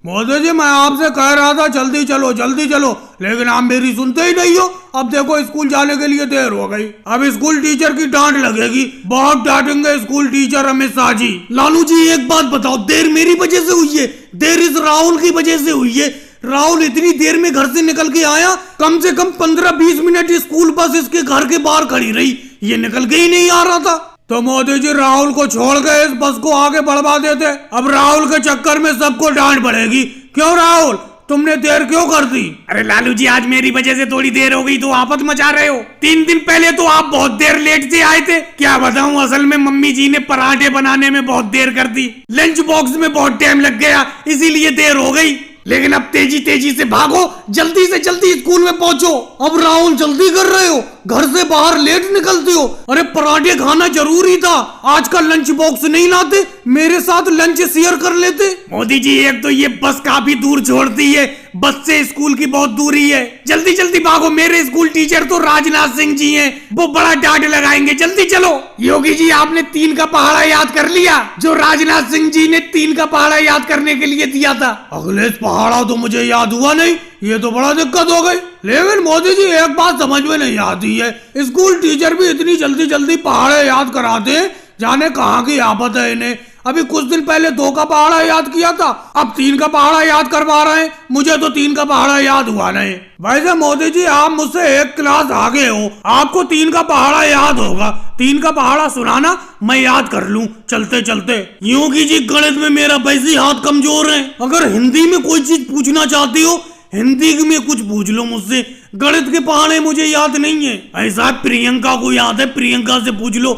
मोदी जी, मैं आपसे कह रहा था जल्दी चलो, लेकिन आप मेरी सुनते ही नहीं हो। अब देखो स्कूल जाने के लिए देर हो गई। अब स्कूल टीचर की डांट लगेगी, बहुत डांटेंगे स्कूल टीचर अमित शाह जी। लालू जी एक बात बताओ, देर मेरी वजह से हुई है? देर इस राहुल की वजह से हुई है। राहुल इतनी देर में घर से निकल के आया, कम से कम 15-20 मिनट स्कूल बस इसके घर के बाहर खड़ी रही, ये निकल के ही नहीं आ रहा था। तो मोदी जी राहुल को छोड़ गए, इस बस को आगे बढ़वा देते। अब राहुल के चक्कर में सबको डांट पड़ेगी। क्यों राहुल, तुमने देर क्यों कर दी? अरे लालू जी, आज मेरी वजह से थोड़ी देर हो गई तो आफत मचा रहे हो। 3 दिन पहले तो आप बहुत देर लेट से आए थे। क्या बताऊं, असल में मम्मी जी ने पराठे बनाने में बहुत देर कर दी, लंच बॉक्स में बहुत टाइम लग गया, इसीलिए देर हो गई। लेकिन अब तेजी से भागो, जल्दी से जल्दी स्कूल में पहुंचो। अब राहुल जल्दी कर रहे हो, घर से बाहर लेट निकलते हो। अरे पराठे खाना जरूरी था, आज का लंच बॉक्स नहीं लाते, मेरे साथ लंच शेयर कर लेते। मोदी जी, एक तो ये बस काफी दूर छोड़ती है, बस से स्कूल की बहुत दूरी है। जल्दी जल्दी भागो, मेरे स्कूल टीचर तो राजनाथ सिंह जी हैं, वो बड़ा डांट लगाएंगे। जल्दी चलो। योगी जी, आपने 3 का पहाड़ा याद कर लिया, जो राजनाथ सिंह जी ने 3 का पहाड़ा याद करने के लिए दिया था? अगले पहाड़ा तो मुझे याद हुआ नहीं, ये तो बड़ा दिक्कत हो गई। लेकिन मोदी जी एक बात समझ में नहीं आती है, स्कूल टीचर भी इतनी जल्दी जल्दी पहाड़े याद कराते हैं, जाने कहाँ की आफत है इन्हें। अभी कुछ दिन पहले 2 का पहाड़ा याद किया था, अब 3 का पहाड़ा याद करवा रहे हैं। मुझे तो 3 का पहाड़ा याद हुआ नहीं। वैसे मोदी जी आप मुझसे 1 क्लास आगे हो, आपको 3 का पहाड़ा याद होगा। 3 का पहाड़ा सुनाना, मैं याद कर लूं चलते चलते। योगी जी, गणित में मेरा वैसे ही हाथ कमजोर है, अगर हिंदी में कोई चीज पूछना चाहती हो हिंदी में कुछ पूछ लो मुझसे, गणित के पहाड़े मुझे याद नहीं है। ऐसा प्रियंका को याद है, प्रियंका से पूछ लो।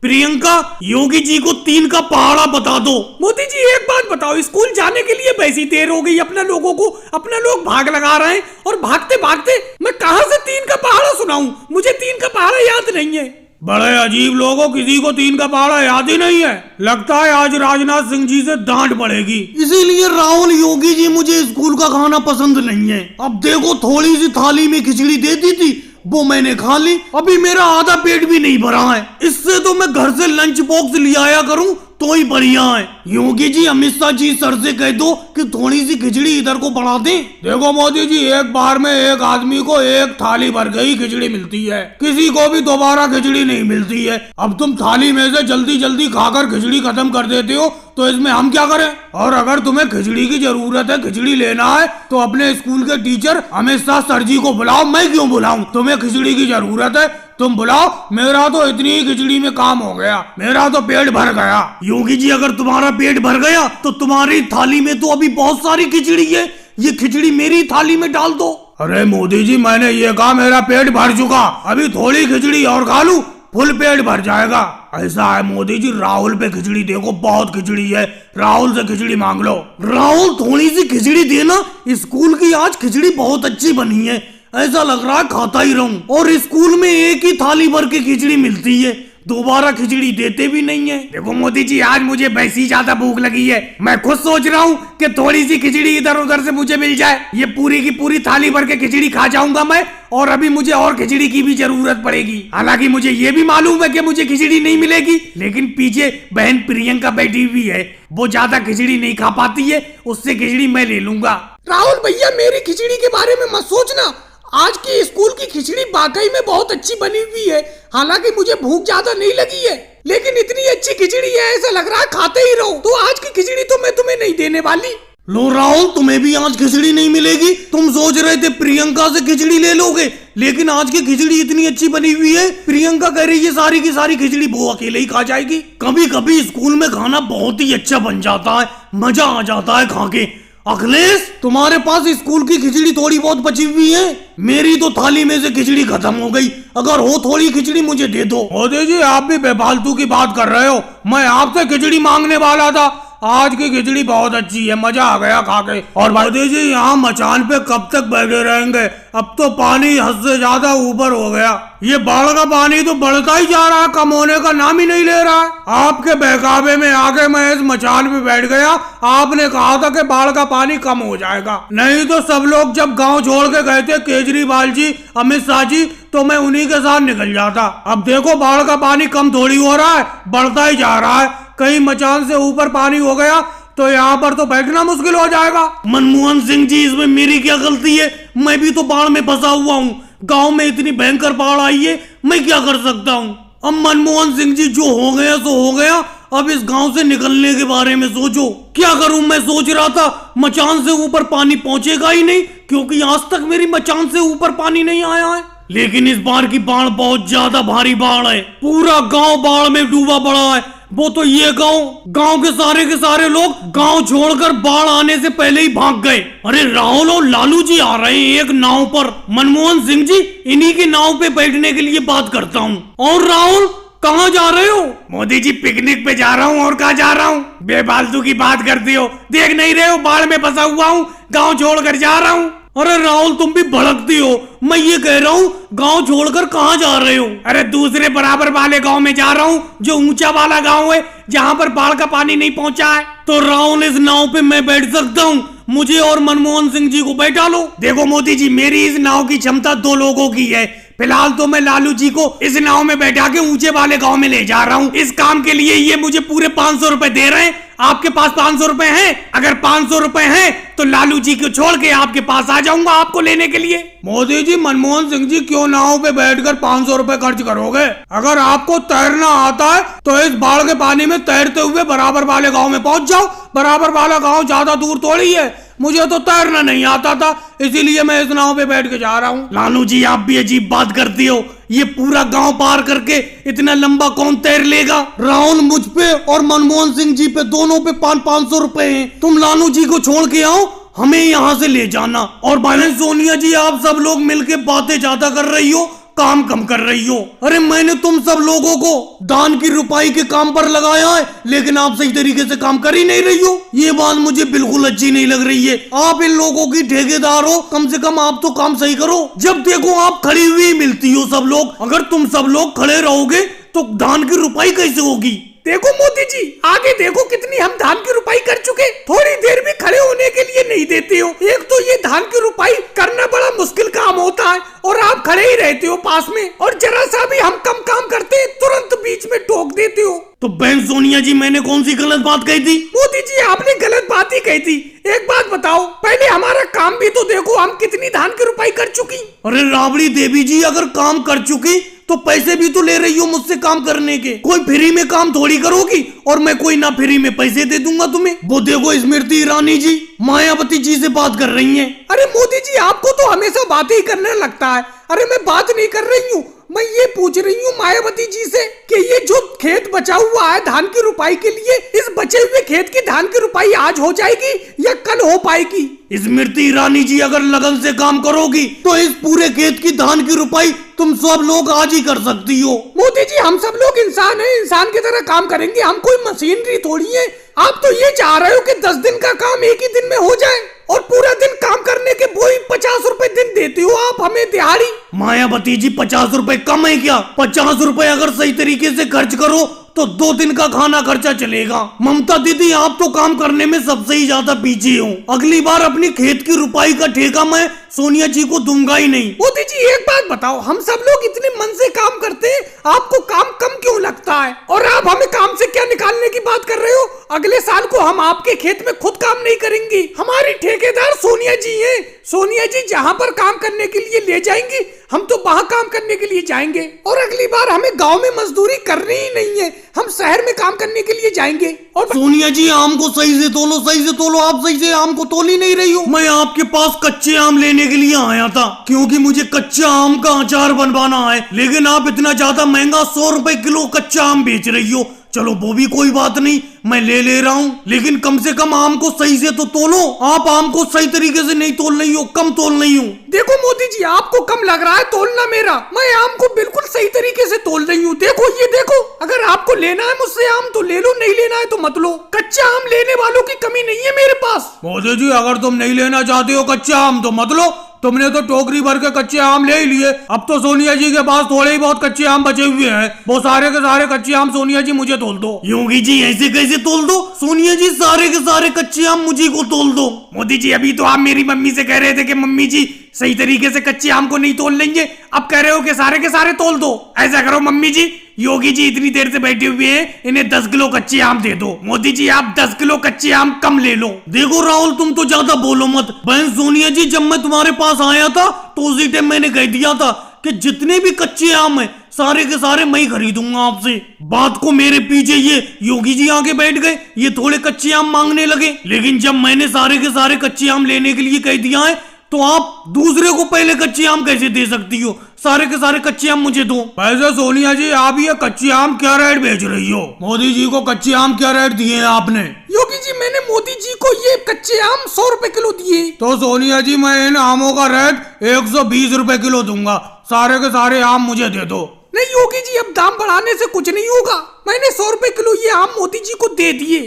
प्रियंका, योगी जी को 3 का पहाड़ा बता दो। मोदी जी एक बात बताओ, स्कूल जाने के लिए वैसी देर हो गई, अपना लोग भाग लगा रहे हैं, और भागते भागते मैं कहां से 3 का पहाड़ा सुनाऊं? मुझे 3 का पहाड़ा याद नहीं है। बड़े अजीब लोगों, किसी को 3 का पहाड़ा याद ही नहीं है। लगता है आज राजनाथ सिंह जी से डांट पड़ेगी, इसीलिए राहुल योगी जी मुझे स्कूल का खाना पसंद नहीं है। अब देखो, थोड़ी सी थाली में खिचड़ी दे दी थी, वो मैंने खा ली, अभी मेरा आधा पेट भी नहीं भरा है। इससे तो मैं घर से लंच बॉक्स ले आया करूं तो ही बढ़िया है। योगी जी, अमित शाह जी सर से कह दो कि थोड़ी सी खिचड़ी इधर को बढ़ा दें। देखो मोदी जी, एक बार में एक आदमी को 1 थाली भर गई खिचड़ी मिलती है, किसी को भी दोबारा खिचड़ी नहीं मिलती है। अब तुम थाली में से जल्दी जल्दी खाकर खिचड़ी खत्म कर देते हो, तो इसमें हम क्या करें? और अगर तुम्हें खिचड़ी की जरूरत है, खिचड़ी लेना है, तो अपने स्कूल के टीचर अमित शाह सर जी को बुलाओ। मैं क्यों बुलाऊं? तुम्हें खिचड़ी की जरूरत है, तुम बुलाओ। मेरा तो इतनी ही खिचड़ी में काम हो गया, मेरा तो पेट भर गया। योगी जी, अगर तुम्हारा पेट भर गया तो तुम्हारी थाली में तो अभी बहुत सारी खिचड़ी है, ये खिचड़ी मेरी थाली में डाल दो। अरे मोदी जी, मैंने ये कहा मेरा पेट भर चुका, अभी थोड़ी खिचड़ी और खा लूं, फुल पेट भर जाएगा। ऐसा है मोदी जी, राहुल पे खिचड़ी देखो, बहुत खिचड़ी है, राहुल से खिचड़ी मांग लो। राहुल, थोड़ी सी खिचड़ी देना, स्कूल की आज खिचड़ी बहुत अच्छी बनी है, ऐसा लग रहा है खाता ही रहूं। और स्कूल में एक ही थाली भर के खिचड़ी मिलती है, दोबारा खिचड़ी देते भी नहीं है। देखो मोदी जी, आज मुझे वैसी ज्यादा भूख लगी है, मैं खुद सोच रहा हूँ कि थोड़ी सी खिचड़ी इधर उधर से मुझे मिल जाए, ये पूरी की पूरी थाली भर के खिचड़ी खा जाऊंगा मैं, और अभी मुझे और खिचड़ी की भी जरूरत पड़ेगी। हालांकि मुझे ये भी मालूम है कि मुझे खिचड़ी नहीं मिलेगी, लेकिन पीछे बहन प्रियंका बैठी हुई है, वो ज्यादा खिचड़ी नहीं खा पाती है, उससे खिचड़ी मैं ले लूंगा। राहुल भैया, मेरी खिचड़ी के बारे में मत सोचना, आज की स्कूल की खिचड़ी वाकई में बहुत अच्छी बनी हुई है। हालांकि मुझे भूख ज्यादा नहीं लगी है, लेकिन इतनी अच्छी खिचड़ी है, ऐसा लग रहा है खाते ही रहो। तो आज की खिचड़ी तो मैं तुम्हें नहीं देने वाली। लो राहुल, तुम्हें भी आज खिचड़ी नहीं मिलेगी। तुम सोच रहे थे प्रियंका से खिचड़ी ले लोगे, लेकिन आज की खिचड़ी इतनी अच्छी बनी हुई है, प्रियंका कह रही है सारी की सारी खिचड़ी वो अकेले ही खा जाएगी। कभी कभी स्कूल में खाना बहुत ही अच्छा बन जाता है, मजा आ जाता है खा के। अखिलेश, तुम्हारे पास स्कूल की खिचड़ी थोड़ी बहुत बची हुई है, मेरी तो थाली में से खिचड़ी खत्म हो गई, अगर हो थोड़ी खिचड़ी मुझे दे दो। मोदी जी, आप भी बेफालतू की बात कर रहे हो, मैं आपसे खिचड़ी मांगने वाला था। आज की खिचड़ी बहुत अच्छी है, मजा आ गया खा के। और मोदी जी, यहाँ मचान पे कब तक बैठे रहेंगे? अब तो पानी हद से ज्यादा ऊपर हो गया, ये बाढ़ का पानी तो बढ़ता ही जा रहा है, कम होने का नाम ही नहीं ले रहा है। आपके बहकावे में आके मैं इस मचान पे बैठ गया, आपने कहा था कि बाढ़ का पानी कम हो जाएगा, नहीं तो सब लोग जब गांव छोड़ के गए थे, केजरीवाल जी, अमित शाह जी, तो मैं उन्हीं के साथ निकल जाता। अब देखो, बाढ़ का पानी कम थोड़ी हो रहा है, बढ़ता ही जा रहा है। कहीं मचान से ऊपर पानी हो गया तो यहाँ पर तो बैठना मुश्किल हो जाएगा। मनमोहन सिंह जी, इसमें मेरी क्या गलती है? मैं भी तो बाढ़ में फंसा हुआ हूँ। गांव में इतनी भयंकर बाढ़ आई है, मैं क्या कर सकता हूँ? अब मनमोहन सिंह जी, जो हो गया सो हो गया। अब इस गांव से निकलने के बारे में सोचो। क्या करूं? मैं सोच रहा था मचान से ऊपर पानी पहुंचेगा ही नहीं, क्योंकि आज तक मेरी मचान से ऊपर पानी नहीं आया है। लेकिन इस बार की बाढ़ बहुत ज्यादा भारी बाढ़ है। पूरा गांव बाढ़ में डूबा पड़ा है। वो तो ये गांव के सारे लोग गांव छोड़कर बाढ़ आने से पहले ही भाग गए। अरे राहुल और लालू जी आ रहे हैं एक नाव पर। मनमोहन सिंह जी, इन्हीं की नाव पे बैठने के लिए बात करता हूँ। और राहुल, कहाँ जा रहे हो? मोदी जी, पिकनिक पे जा रहा हूँ। और कहाँ जा रहा हूँ? बेफालतू की बात करती हो, देख नहीं रहे हो बाढ़ में फंसा हुआ हूँ, गाँव छोड़कर जा रहा हूँ। अरे राहुल, तुम भी भड़कती हो। मैं ये कह रहा हूँ, गांव छोड़कर कहाँ जा रहे हो? अरे दूसरे बराबर वाले गांव में जा रहा हूँ, जो ऊंचा वाला गांव है, जहाँ पर बाढ़ का पानी नहीं पहुँचा है। तो राहुल, इस नाव पे मैं बैठ सकता हूँ? मुझे और मनमोहन सिंह जी को बैठा लो। देखो मोदी जी, मेरी इस नाव की क्षमता 2 लोगों की है। फिलहाल तो मैं लालू जी को इस नाव में बैठा के ऊंचे वाले गांव में ले जा रहा हूँ। इस काम के लिए ये मुझे पूरे 500 रुपए दे रहे हैं। आपके पास 500 रुपए हैं? अगर 500 रुपए हैं तो लालू जी को छोड़ के आपके पास आ जाऊंगा आपको लेने के लिए। मोदी जी, मनमोहन सिंह जी, क्यों नाव पे बैठकर 500 रुपए खर्च करोगे? अगर आपको तैरना आता है तो इस बाढ़ के पानी में तैरते हुए बराबर वाले गांव में पहुंच जाओ। बराबर वाला गांव ज्यादा दूर थोड़ी है। मुझे तो तैरना नहीं आता था, इसीलिए मैं इस नाव पे बैठ के जा रहा हूँ। लालू जी, आप भी अजीब बात करती हो। ये पूरा गांव पार करके इतना लंबा कौन तैर लेगा? राहुल, मुझ पे और मनमोहन सिंह जी पे, दोनों पे 500 रुपए हैं। तुम लालू जी को छोड़ के आओ, हमें यहाँ से ले जाना। और बहन सोनिया जी, आप सब लोग मिलके बातें ज्यादा कर रही हो, काम कम कर रही हो। अरे मैंने तुम सब लोगों को दान की रुपाई के काम पर लगाया है, लेकिन आप सही तरीके से काम कर ही नहीं रही हो। ये बात मुझे बिल्कुल अच्छी नहीं लग रही है। आप इन लोगों की ठेकेदार हो, कम से कम आप तो काम सही करो। जब देखो आप खड़ी हुई मिलती हो सब लोग। अगर तुम सब लोग खड़े रहोगे तो दान की रुपाई कैसे होगी? देखो मोदी जी, आगे देखो कितनी हम धान की रुपाई कर चुके। थोड़ी देर भी खड़े होने के लिए नहीं देते हो। एक तो ये धान की रुपाई करना बड़ा मुश्किल काम होता है, और आप खड़े ही रहते हो पास में। और जरा सा भी हम कम काम करते तुरंत बीच में टोक देते हो। तो बहन सोनिया जी, मैंने कौन सी गलत बात कही थी? मोदी जी, आपने गलत बात ही कही थी। एक बात बताओ, पहले हमारा काम भी तो देखो, हम कितनी धान की रुपाई कर चुकी। अरे राबड़ी देवी जी, अगर काम कर चुकी तो पैसे भी तो ले रही हो मुझसे काम करने के। कोई फ्री में काम थोड़ी करोगी, और मैं कोई ना फ्री में पैसे दे दूंगा तुम्हें। वो देखो स्मृति ईरानी जी, मायावती जी से बात कर रही हैं। अरे मोदी जी, आपको तो हमेशा बातें ही करने लगता है। अरे मैं बात नहीं कर रही हूँ, मैं ये पूछ रही हूँ मायावती जी से कि ये जो खेत बचा हुआ है धान की रुपाई के लिए, इस बचे हुए खेत की धान की रुपाई आज हो जाएगी या कल हो पाएगी? स्मृति ईरानी जी, अगर लगन से काम करोगी तो इस पूरे खेत की धान की रुपाई तुम सब लोग आज ही कर सकती हो। मोदी जी, हम सब लोग इंसान हैं, इंसान की तरह काम करेंगे, हम कोई मशीनरी थोड़ी है। आप तो ये चाह रहे हो कि 10 दिन का काम एक ही दिन में हो जाए, और पूरा दिन काम करने के वही 50 रुपए दिन देते हो आप हमें दिहाड़ी। मायावती जी, 50 रुपए कम है क्या? 50 रुपए अगर सही तरीके से खर्च करो तो 2 दिन का खाना खर्चा चलेगा। ममता दीदी, आप तो काम करने में सबसे ही ज्यादा पीछे हो। अगली बार अपनी खेत की रुपाई का ठेका मैं सोनिया जी को दूंगा ही नहीं। मोदी जी, एक बात बताओ, हम सब लोग इतने मन से काम करते हैं, आपको काम कम क्यों लगता है? और आप हमें काम से क्या निकालने की बात कर रहे हो? अगले साल को हम आपके खेत में खुद काम नहीं करेंगे। हमारी ठेकेदार सोनिया जी हैं। सोनिया जी जहाँ पर काम करने के लिए ले जाएंगी, हम तो वहाँ काम करने के लिए जाएंगे। और अगली बार हमें गांव में मजदूरी करनी ही नहीं है, हम शहर में काम करने के लिए जाएंगे। और सोनिया जी, आम को सही से तोलो, सही से तोलो। आप सही से आम को तोल ही नहीं रही हो। मैं आपके पास कच्चे आम लेने के लिए आया था, क्योंकि मुझे कच्चा आम का अचार बनवाना है। लेकिन आप इतना ज्यादा महंगा 100 रुपए किलो कच्चा आम बेच रही हो। चलो वो भी कोई बात नहीं, मैं ले रहा हूँ, लेकिन कम से कम आम को सही से तो तोलो। आप आम को सही तरीके से नहीं तोल रही हो, कम तोल रही हूँ। देखो मोदी जी, आपको कम लग रहा है तोलना मेरा, मैं आम को बिल्कुल सही तरीके से तोल रही हूँ। देखो ये देखो, अगर आपको लेना है मुझसे आम तो ले लो, नहीं लेना है तो मत लो। कच्चा आम लेने वालों की कमी नहीं है मेरे पास। मोदी जी, अगर तुम नहीं लेना चाहते हो कच्चा आम तो मत लो। तुमने तो टोकरी भर के कच्चे आम ले ही लिए। अब तो सोनिया जी के पास थोड़े ही बहुत कच्चे आम बचे हुए हैं। वो सारे के सारे कच्चे आम सोनिया जी मुझे तोल दो। योगी जी, ऐसे कैसे तोल दो? सोनिया जी, सारे के सारे कच्चे आम मुझे को तोल दो। मोदी जी, अभी तो आप मेरी मम्मी से कह रहे थे कि मम्मी जी सही तरीके से कच्चे आम को नहीं तोल लेंगे, अब कह रहे हो कि सारे के सारे तोल दो। ऐसा करो मम्मी जी, योगी जी इतनी देर से बैठे हुए हैं, इन्हें 10 किलो कच्चे आम दे दो। मोदी जी आप 10 किलो कच्चे आम कम ले लो। देखो राहुल, तुम तो ज्यादा बोलो मत। बहन सोनिया जी, जब मैं तुम्हारे पास आया था तो उसी टाइम मैंने कह दिया था कि जितने भी कच्चे आम है सारे के सारे मैं ही खरीदूंगा आपसे। बात को मेरे पीछे ये योगी जी आके बैठ गए, ये थोड़े कच्चे आम मांगने लगे। लेकिन जब मैंने सारे के सारे कच्चे आम लेने के लिए कह दिया है तो आप दूसरे को पहले कच्चे आम कैसे दे सकती हो? सारे के सारे कच्चे आम मुझे दो। वैसे सोनिया जी, आप ये कच्चे आम क्या रेट बेच रही हो? मोदी जी को कच्चे आम क्या रेट दिए हैं आपने? योगी जी, मैंने मोदी जी को ये कच्चे आम 100 रुपए किलो दिए। तो सोनिया जी, मैं इन आमों का रेट 120 रुपए किलो दूंगा। सारे के सारे आम मुझे दे दो। नहीं योगी जी, अब दाम बढ़ाने से कुछ नहीं होगा। मैंने 100 रुपए किलो ये आम मोदी जी को दे दिए।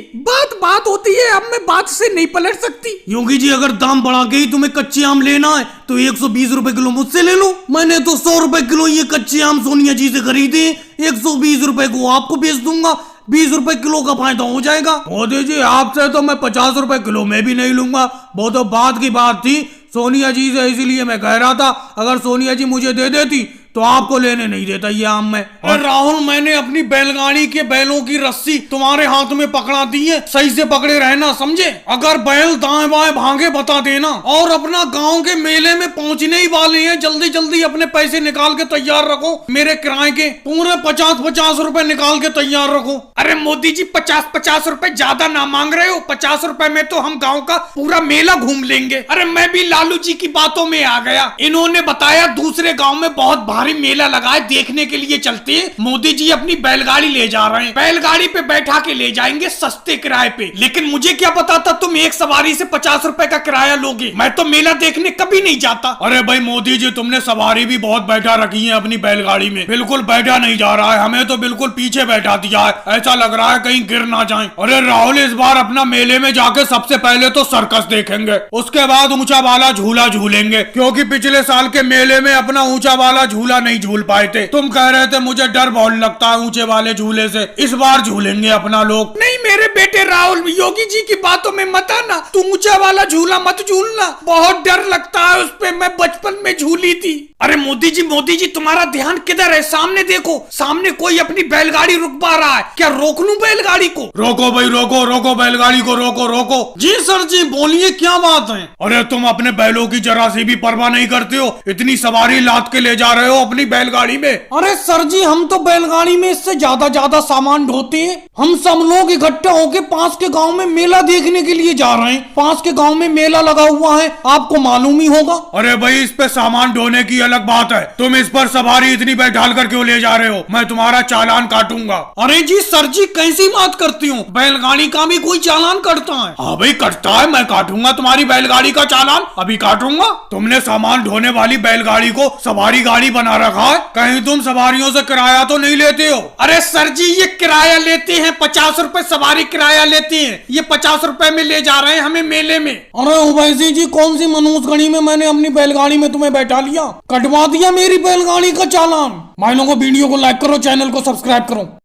बात होती है, अब मैं बात से नहीं पलट सकती। योगी जी, अगर दाम बढ़ा के ही तुम्हें कच्चे आम लेना है तो 120 रुपए किलो मुझसे ले लो। मैंने तो 100 रुपए किलो ये कच्चे आम सोनिया जी से खरीदे, 120 रुपए को आपको बेच दूंगा। 20 रुपए किलो का फायदा हो जाएगा। मोदी जी, आपसे तो मैं 50 रुपए किलो में भी नहीं लूंगा। वो तो बात की बात थी सोनिया जी से, इसीलिए मैं कह रहा था अगर सोनिया जी मुझे दे देती तो आपको लेने नहीं देता ये आम में। और राहुल, मैंने अपनी बैलगाड़ी के बैलों की रस्सी तुम्हारे हाथ में पकड़ा दी है, सही से पकड़े रहना, समझे? अगर बैल दाएं बाएं भागे बता देना। और अपना गांव के मेले में पहुंचने ही वाले हैं, जल्दी जल्दी अपने पैसे निकाल के तैयार रखो। मेरे किराए के पूरे 50-50 रुपए निकाल के तैयार रखो। अरे मोदी जी, 50-50 रुपए ज्यादा ना मांग रहे हो? 50 रुपए में तो हम गाँव का पूरा मेला घूम लेंगे। अरे मैं भी लालू जी की बातों में आ गया। इन्होंने बताया दूसरे गाँव में बहुत भारी मेला लगा है, देखने के लिए चलते हैं। मोदी जी अपनी बैलगाड़ी ले जा रहे हैं, बैलगाड़ी पे बैठा के ले जाएंगे सस्ते किराए पे। लेकिन मुझे क्या पता था तुम एक सवारी से 50 रुपए का किराया लोगे। मैं तो मेला देखने कभी नहीं जाता। अरे भाई मोदी जी, तुमने सवारी भी बहुत बैठा रखी है अपनी बैलगाड़ी में, बिल्कुल बैठा नहीं जा रहा है। हमें तो बिल्कुल पीछे बैठा दिया है, ऐसा लग रहा है कहीं गिर ना जाए। अरे राहुल, इस बार अपना मेले में जाके सबसे पहले तो सर्कस देखेंगे, उसके बाद ऊंचा वाला झूला झूलेंगे, क्योंकि पिछले साल के मेले में अपना ऊंचा वाला झूला नहीं झूल पाए थे। तुम कह रहे थे मुझे डर बहुत लगता है ऊंचे वाले झूले से, इस बार झूलेंगे अपना लोग। नहीं मेरे बेटे राहुल, योगी जी की बातों में मत आना। तू ऊंचा वाला झूला मत झूलना, बहुत डर लगता है उस पे। मैं बचपन में झूली थी। अरे मोदी जी, तुम्हारा ध्यान किधर है? सामने देखो, सामने कोई अपनी बैलगाड़ी रुक पा रहा है क्या? रोक लूं बैलगाड़ी को? रोको भाई, रोको बैलगाड़ी को, रोको। जी सर जी, बोलिए क्या बात है? अरे तुम अपने बैलों की जरा सी भी परवाह नहीं करते हो, इतनी सवारी लाद के ले जा रहे हो अपनी बैलगाड़ी में। अरे सर जी, हम तो बैलगाड़ी में इससे ज्यादा सामान ढोते हैं। हम सब लोग इकट्ठे होके पास के गांव में मेला देखने के लिए जा रहे हैं। पास के गांव में मेला लगा हुआ है, आपको मालूम ही होगा। अरे भाई, इस पे सामान ढोने की अलग बात है, तुम इस पर सवारी इतनी बैठाल कर क्यों ले जा रहे हो? मैं तुम्हारा चालान काटूंगा। अरे जी सर जी, कैसी बात करती हूँ? बैलगाड़ी का भी कोई चालान कटता है? हाँ भाई कटता है, मैं काटूंगा तुम्हारी बैलगाड़ी का चालान, अभी काटूंगा। तुमने सामान ढोने वाली बैलगाड़ी को सवारी गाड़ी बना रखा है, कहीं तुम सवारियों से किराया तो नहीं लेते हो? अरे सर जी, ये किराया लेते हैं, 50 रुपए सवारी किराया लेते हैं। ये 50 रुपए में ले जा रहे हैं हमें मेले में। अरे उवैसी जी, कौन सी मनुष्यगढ़ी में मैंने अपनी बैलगाड़ी में तुम्हें बैठा लिया? कटवा दिया मेरी बैलगाड़ी का चालान। भाई लोगों, वीडियो को लाइक करो, चैनल को सब्सक्राइब करो।